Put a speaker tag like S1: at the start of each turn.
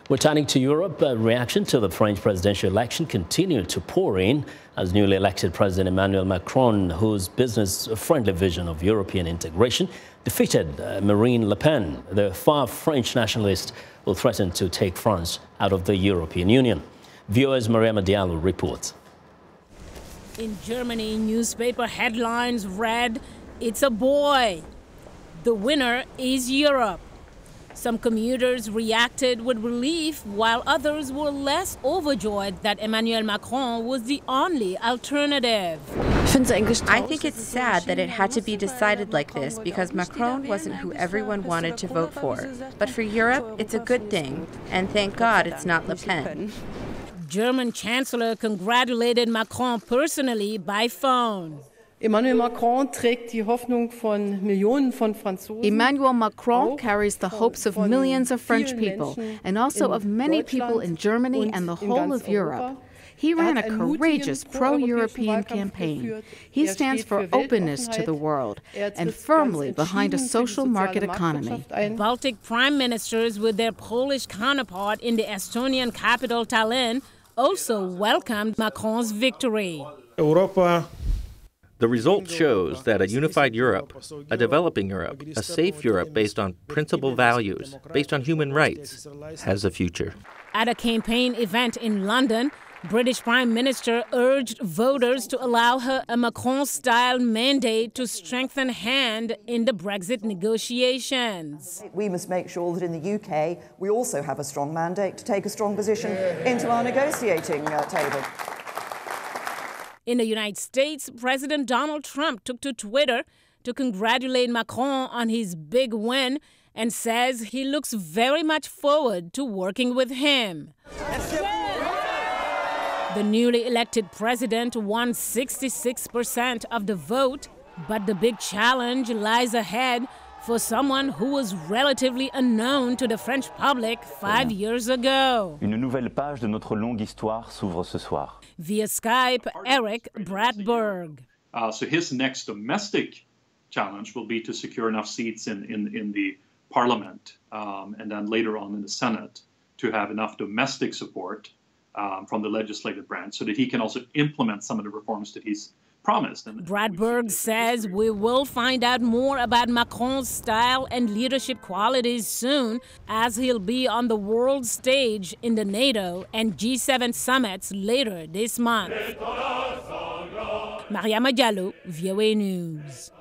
S1: Returning to Europe, reaction to the French presidential election continued to pour in as newly elected President Emmanuel Macron, whose business-friendly vision of European integration defeated Marine Le Pen. The far French nationalist will threaten to take France out of the European Union. VOA's Mariama Diallo reports.
S2: In Germany, newspaper headlines read, "It's a boy. The winner is Europe." Some commuters reacted with relief, while others were less overjoyed that Emmanuel Macron was the only alternative.
S3: I think it's sad that it had to be decided like this because Macron wasn't who everyone wanted to vote for. But for Europe, it's a good thing. And thank God it's not Le Pen.
S2: German Chancellor congratulated Macron personally by phone.
S4: Emmanuel Macron carries the hopes of millions of French people and also of many people in Germany and the whole of Europe. He ran a courageous pro-European campaign. He stands for openness to the world and firmly behind a social market economy.
S2: Baltic prime ministers with their Polish counterpart in the Estonian capital Tallinn also welcomed Macron's victory.
S5: The result shows that a unified Europe, a developing Europe, a safe Europe based on principal values, based on human rights, has a future.
S2: At a campaign event in London, British Prime Minister urged voters to allow her a Macron-style mandate to strengthen hand in the Brexit negotiations.
S6: We must make sure that in the UK we also have a strong mandate to take a strong position into our negotiating table.
S2: In the United States, President Donald Trump took to Twitter to congratulate Macron on his big win and says he looks very much forward to working with him. The newly elected president won 66% of the vote, but the big challenge lies ahead for someone who was relatively unknown to the French public 5 years ago.
S7: Une nouvelle page de notre longue histoire s'ouvre ce soir.
S2: Via Skype, Eric Bradberg.
S8: So his next domestic challenge will be to secure enough seats in the parliament and then later on in the Senate to have enough domestic support from the legislative branch so that he can also implement some of the reforms that he's promised.
S2: Bradberg says we will find out more about Macron's style and leadership qualities soon, as he'll be on the world stage in the NATO and G7 summits later this month. Mariama Diallo, VOA News.